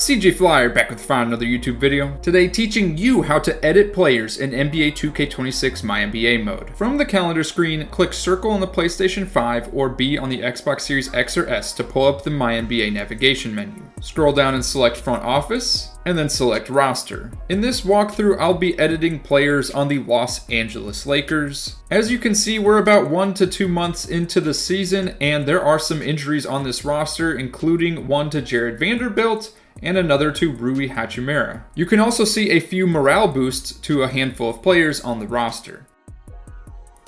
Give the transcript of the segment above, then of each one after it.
CJ Flyer back with another YouTube video. Today teaching you how to edit players in NBA 2K26 MyNBA mode. From the calendar screen, click circle on the PlayStation 5 or B on the Xbox Series X or S to pull up the MyNBA navigation menu. Scroll down and select Front Office, and then select Roster. In this walkthrough, I'll be editing players on the Los Angeles Lakers. As you can see, we're about 1 to 2 months into the season, and there are some injuries on this roster, including one to Jared Vanderbilt, and another to Rui Hachimura. You can also see a few morale boosts to a handful of players on the roster.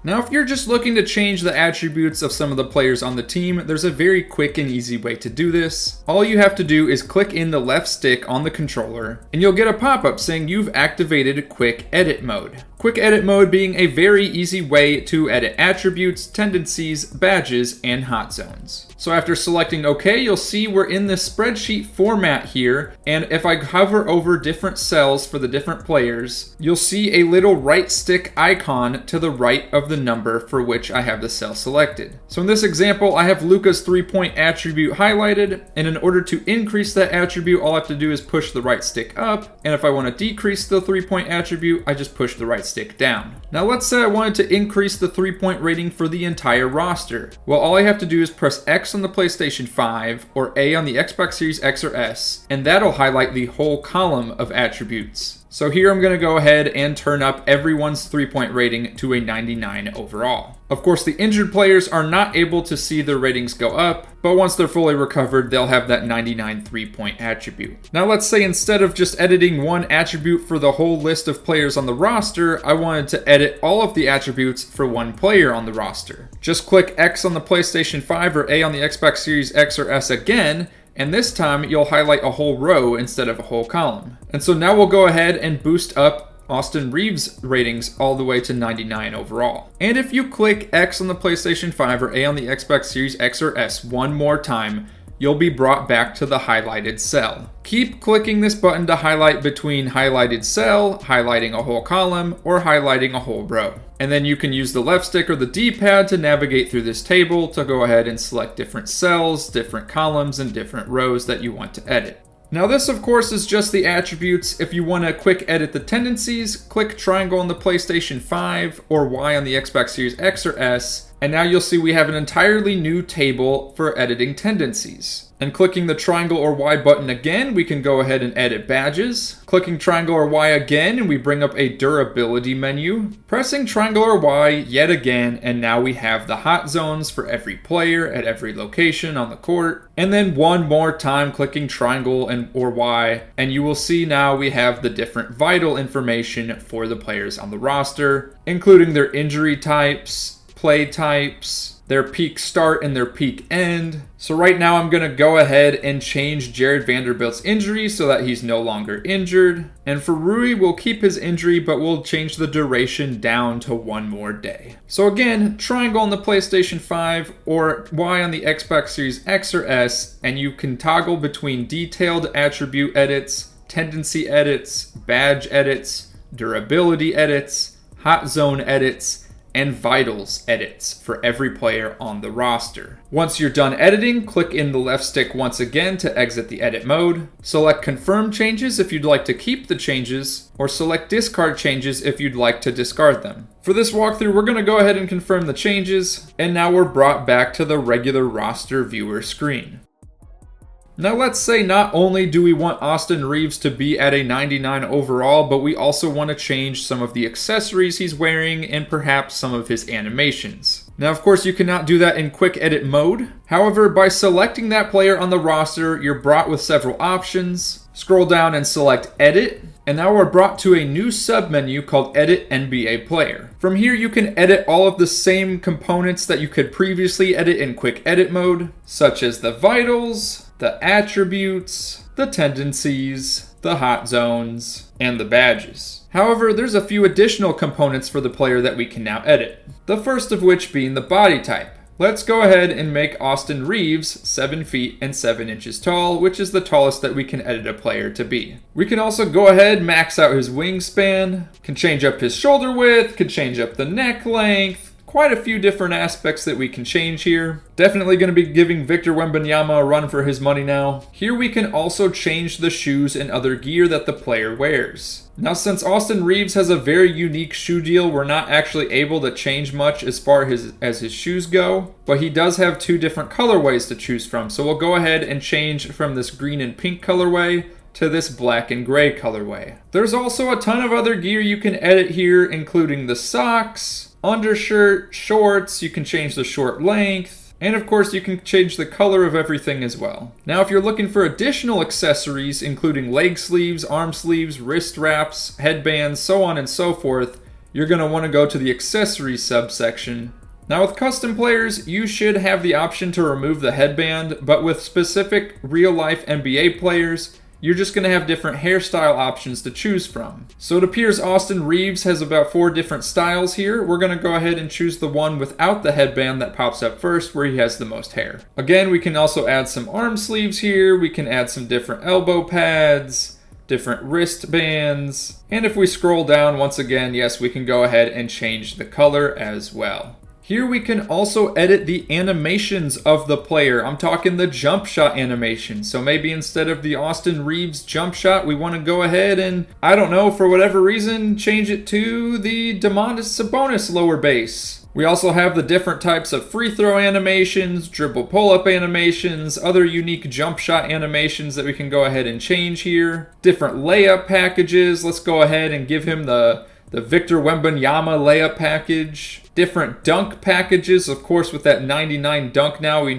Now, if you're just looking to change the attributes of some of the players on the team, there's a very quick and easy way to do this. All you have to do is click in the left stick on the controller, and you'll get a pop-up saying you've activated Quick Edit Mode. Quick Edit Mode being a very easy way to edit attributes, tendencies, badges, and hot zones. So after selecting OK, you'll see we're in this spreadsheet format here, and if I hover over different cells for the different players, you'll see a little right stick icon to the right of the number for which I have the cell selected. So in this example, I have Luka's 3-point attribute highlighted, and in order to increase that attribute, all I have to do is push the right stick up, and if I want to decrease the 3-point attribute, I just push the right stick down. Now let's say I wanted to increase the 3-point rating for the entire roster. Well, all I have to do is press X on the PlayStation 5 or A on the Xbox Series X or S, and that'll highlight the whole column of attributes. So here I'm going to go ahead and turn up everyone's 3-point rating to a 99 overall. Of course, the injured players are not able to see their ratings go up, but once they're fully recovered, they'll have that 99 3-point attribute. Now let's say instead of just editing one attribute for the whole list of players on the roster, I wanted to edit all of the attributes for one player on the roster. Just click X on the PlayStation 5 or A on the Xbox Series X or S again, and this time you'll highlight a whole row instead of a whole column. And so now we'll go ahead and boost up Austin Reeves' ratings all the way to 99 overall. And if you click X on the PlayStation 5 or A on the Xbox Series X or S one more time, you'll be brought back to the highlighted cell. Keep clicking this button to highlight between highlighted cell, highlighting a whole column, or highlighting a whole row. And then you can use the left stick or the D-pad to navigate through this table to go ahead and select different cells, different columns, and different rows that you want to edit. Now this of course is just the attributes. If you want to quick edit the tendencies, click triangle on the PlayStation 5 or Y on the Xbox Series X or S, and now you'll see we have an entirely new table for editing tendencies. And clicking the triangle or Y button again, we can go ahead and edit badges. Clicking triangle or Y again, and we bring up a durability menu. Pressing triangle or Y yet again, and now we have the hot zones for every player at every location on the court. And then one more time clicking triangle or Y, and you will see now we have the different vital information for the players on the roster, including their injury types, play types, their peak start and their peak end. So right now I'm going to go ahead and change Jared Vanderbilt's injury so that he's no longer injured. And for Rui, we'll keep his injury, but we'll change the duration down to 1 more day. So again, triangle on the PlayStation 5 or Y on the Xbox Series X or S, and you can toggle between detailed attribute edits, tendency edits, badge edits, durability edits, hot zone edits, and vitals edits for every player on the roster. Once you're done editing, click in the left stick once again to exit the edit mode. Select confirm changes if you'd like to keep the changes, or select discard changes if you'd like to discard them. For this walkthrough, we're going to go ahead and confirm the changes, and now we're brought back to the regular roster viewer screen. Now let's say not only do we want Austin Reeves to be at a 99 overall, but we also want to change some of the accessories he's wearing and perhaps some of his animations. Now of course you cannot do that in quick edit mode. However, by selecting that player on the roster, you're brought with several options. Scroll down and select edit. And now we're brought to a new submenu called Edit NBA Player. From here you can edit all of the same components that you could previously edit in quick edit mode, such as the vitals, the attributes, the tendencies, the hot zones, and the badges. However, there's a few additional components for the player that we can now edit. The first of which being the body type. Let's go ahead and make Austin Reeves 7 feet and 7 inches tall, which is the tallest that we can edit a player to be. We can also go ahead, max out his wingspan, can change up his shoulder width, can change up the neck length, quite a few different aspects that we can change here. Definitely going to be giving Victor Wembanyama a run for his money now. Here we can also change the shoes and other gear that the player wears. Now, since Austin Reaves has a very unique shoe deal, we're not actually able to change much as far as his shoes go, but he does have two different colorways to choose from. So we'll go ahead and change from this green and pink colorway to this black and gray colorway. There's also a ton of other gear you can edit here, including the socks, undershirt, shorts. You can change the short length. And of course, you can change the color of everything as well. Now, if you're looking for additional accessories, including leg sleeves, arm sleeves, wrist wraps, headbands, so on and so forth, you're going to want to go to the accessories subsection. Now, with custom players, you should have the option to remove the headband, but with specific real-life NBA players, you're just going to have different hairstyle options to choose from. So it appears Austin Reaves has about 4 different styles here. We're going to go ahead and choose the one without the headband that pops up first, where he has the most hair. Again, we can also add some arm sleeves here. We can add some different elbow pads, different wristbands. And if we scroll down once again, yes, we can go ahead and change the color as well. Here we can also edit the animations of the player. I'm talking the jump shot animation. So maybe instead of the Austin Reaves jump shot, we want to go ahead and, I don't know, for whatever reason, change it to the Domantas Sabonis lower base. We also have the different types of free throw animations, dribble pull-up animations, other unique jump shot animations that we can go ahead and change here. Different layup packages. Let's go ahead and give him the Victor Wembanyama layup package. Different dunk packages, of course, with that 99 dunk now, we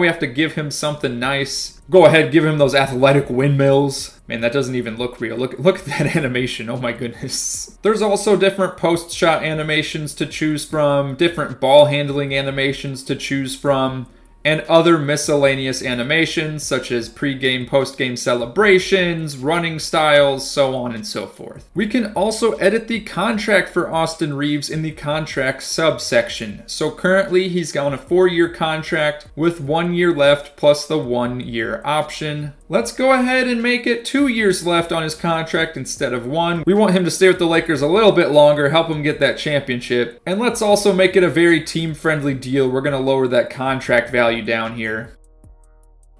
have to give him something nice. Go ahead, give him those athletic windmills. Man, that doesn't even look real. Look at that animation. Oh my goodness. There's also different post-shot animations to choose from, different ball handling animations to choose from, and other miscellaneous animations such as pre-game, post-game celebrations, running styles, so on and so forth. We can also edit the contract for Austin Reaves in the contract subsection. So currently he's got a 4-year contract with 1 year left plus the 1-year option. Let's go ahead and make it 2 years left on his contract instead of 1. We want him to stay with the Lakers a little bit longer, help him get that championship. And let's also make it a very team-friendly deal. We're going to lower that contract value down here.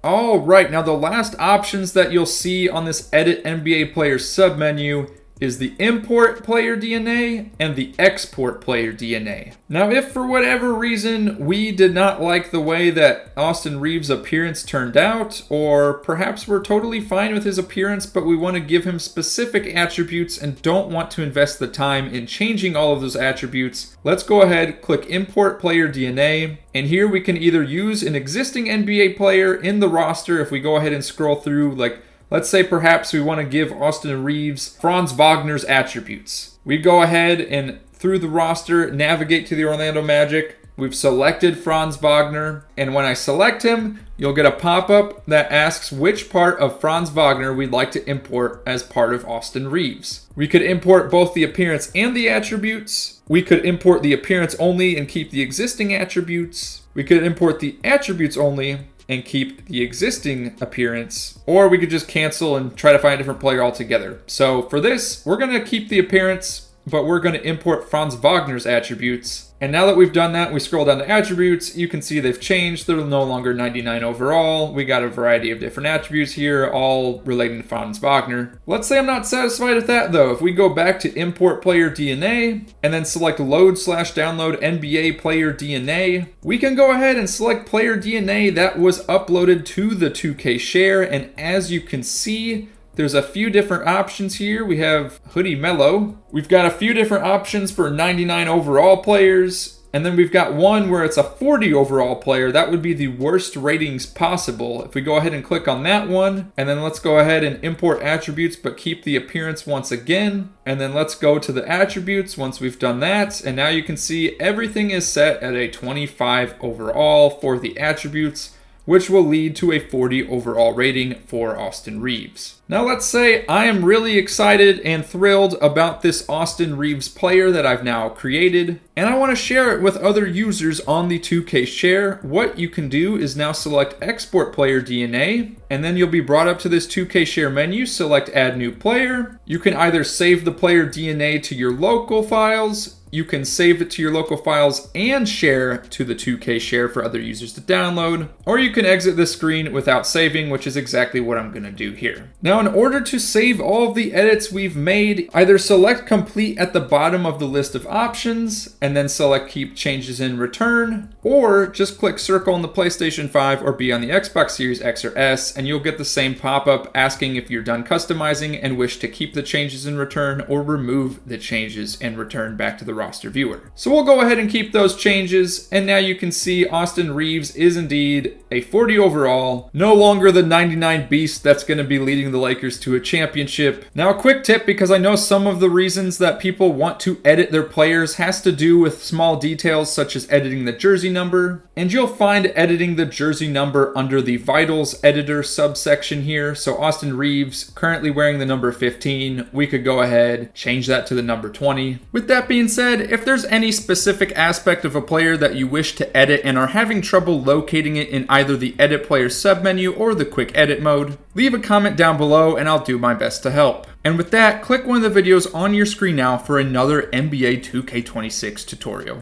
All right, now the last options that you'll see on this Edit NBA Player submenu is the Import Player DNA and the Export Player DNA. Now, if for whatever reason we did not like the way that Austin Reaves' appearance turned out, or perhaps we're totally fine with his appearance, but we want to give him specific attributes and don't want to invest the time in changing all of those attributes, let's go ahead, click Import Player DNA, and here we can either use an existing NBA player in the roster. If we go ahead and scroll through, like, let's say perhaps we want to give Austin Reaves Franz Wagner's attributes. We go ahead and through the roster, navigate to the Orlando Magic. We've selected Franz Wagner, and when I select him, you'll get a pop-up that asks which part of Franz Wagner we'd like to import as part of Austin Reaves. We could import both the appearance and the attributes. We could import the appearance only and keep the existing attributes. We could import the attributes only and keep the existing appearance, or we could just cancel and try to find a different player altogether. So for this, we're going to keep the appearance, but we're going to import Franz Wagner's attributes. And now that we've done that, we scroll down to attributes. You can see they've changed. They're no longer 99 overall. We got a variety of different attributes here, all relating to Franz Wagner. Let's say I'm not satisfied with that though. If we go back to Import Player DNA and then select Load/Download NBA Player DNA, we can go ahead and select Player DNA that was uploaded to the 2K Share. And as you can see, there's a few different options here. We have Hoodie Mellow. We've got a few different options for 99 overall players. And then we've got one where it's a 40 overall player. That would be the worst ratings possible. If we go ahead and click on that one, and then let's go ahead and import attributes, but keep the appearance once again. And then let's go to the attributes once we've done that. And now you can see everything is set at a 25 overall for the attributes, which will lead to a 40 overall rating for Austin Reaves. Now let's say I am really excited and thrilled about this Austin Reaves player that I've now created, and I want to share it with other users on the 2K Share. What you can do is now select Export Player DNA, and then you'll be brought up to this 2K Share menu, select Add New Player. You can either save the player DNA to your local files, You can save it to your local files and share to the 2K share for other users to download, or you can exit this screen without saving, which is exactly what I'm going to do here. Now, in order to save all of the edits we've made, either select complete at the bottom of the list of options and then select keep changes in return, or just click circle on the PlayStation 5 or B on the Xbox Series X or S, and you'll get the same pop-up asking if you're done customizing and wish to keep the changes in return or remove the changes and return back to the roster viewer. So we'll go ahead and keep those changes, and now you can see Austin Reeves is indeed a 40 overall, no longer the 99 beast that's going to be leading the Lakers to a championship. Now, a quick tip, because I know some of the reasons that people want to edit their players has to do with small details such as editing the jersey number, and you'll find editing the jersey number under the Vitals editor subsection here. So Austin Reeves currently wearing the number 15, we could go ahead, change that to the number 20. With that being said, if there's any specific aspect of a player that you wish to edit and are having trouble locating it in either the edit player submenu or the quick edit mode, leave a comment down below and I'll do my best to help. And with that, click one of the videos on your screen now for another NBA 2K26 tutorial.